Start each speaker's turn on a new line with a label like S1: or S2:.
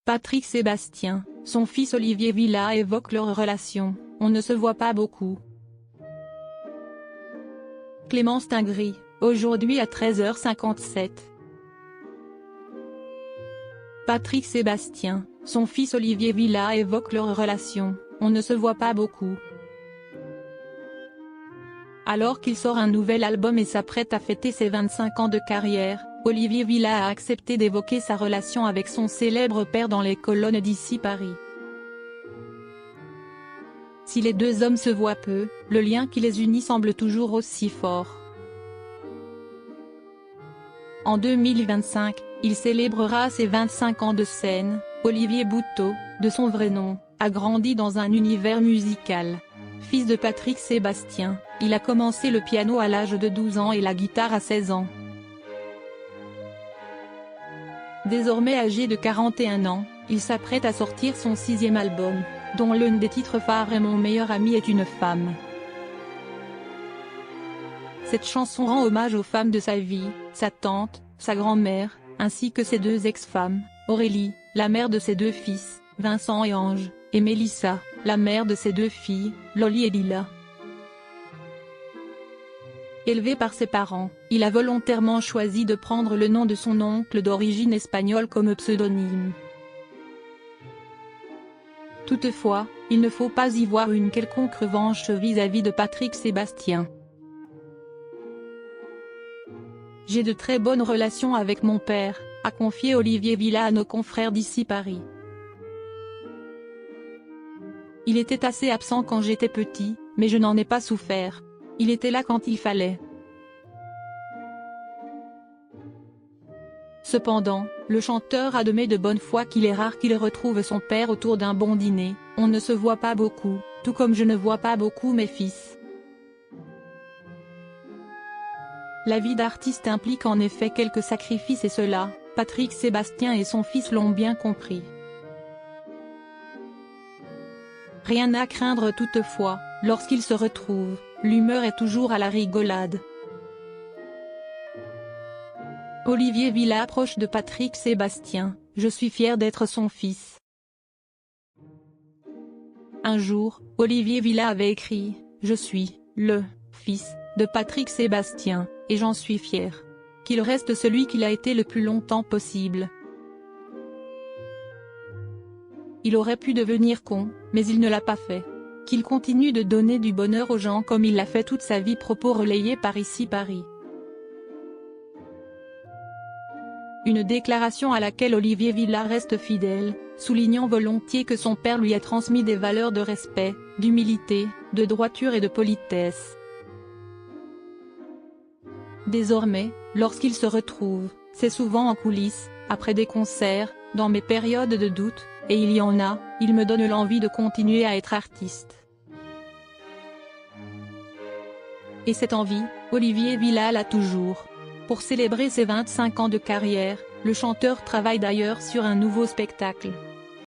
S1: Patrick Sébastien, son fils Olivier Villa évoque leur relation, on ne se voit pas beaucoup. Clémence Tinguely, aujourd'hui à 13h57. Patrick Sébastien, son fils Olivier Villa évoque leur relation, on ne se voit pas beaucoup. Alors qu'il sort un nouvel album et s'apprête à fêter ses 25 ans de carrière, Olivier Villa a accepté d'évoquer sa relation avec son célèbre père dans les colonnes d'Ici Paris. Si les deux hommes se voient peu, le lien qui les unit semble toujours aussi fort. En 2025, il célébrera ses 25 ans de scène. Olivier Bouteau, de son vrai nom, a grandi dans un univers musical. Fils de Patrick Sébastien, il a commencé le piano à l'âge de 12 ans et la guitare à 16 ans. Désormais âgé de 41 ans, il s'apprête à sortir son 6e album, dont l'un des titres phares est Mon meilleur ami est une femme. Cette chanson rend hommage aux femmes de sa vie, sa tante, sa grand-mère, ainsi que ses 2 ex-femmes, Aurélie, la mère de ses 2 fils, Vincent et Ange, et Mélissa, la mère de ses 2 filles, Loli et Lila. Élevé par ses parents, il a volontairement choisi de prendre le nom de son oncle d'origine espagnole comme pseudonyme. Toutefois, il ne faut pas y voir une quelconque revanche vis-à-vis de Patrick Sébastien. J'ai de très bonnes relations avec mon père, a confié Olivier Villa à nos confrères d'Ici Paris. Il était assez absent quand j'étais petit, mais je n'en ai pas souffert. Il était là quand il fallait. Cependant, le chanteur a admet de bonne foi qu'il est rare qu'il retrouve son père autour d'un bon dîner, on ne se voit pas beaucoup, tout comme je ne vois pas beaucoup mes fils. La vie d'artiste implique en effet quelques sacrifices et cela, Patrick Sébastien et son fils l'ont bien compris. Rien à craindre toutefois, lorsqu'ils se retrouvent, l'humeur est toujours à la rigolade. Olivier Villa proche de Patrick Sébastien, je suis fier d'être son fils. Un jour, Olivier Villa avait écrit, je suis le fils de Patrick Sébastien, et j'en suis fier. Qu'il reste celui qu'il a été le plus longtemps possible. Il aurait pu devenir con, mais il ne l'a pas fait. Qu'il continue de donner du bonheur aux gens comme il l'a fait toute sa vie. Propos relayés par Ici Paris. Une déclaration à laquelle Olivier Villa reste fidèle, soulignant volontiers que son père lui a transmis des valeurs de respect, d'humilité, de droiture et de politesse. Désormais, lorsqu'ils se retrouvent, c'est souvent en coulisses, après des concerts, dans mes périodes de doute, et il y en a, il me donne l'envie de continuer à être artiste. Et cette envie, Olivier Villa l'a toujours. Pour célébrer ses 25 ans de carrière, le chanteur travaille d'ailleurs sur un nouveau spectacle.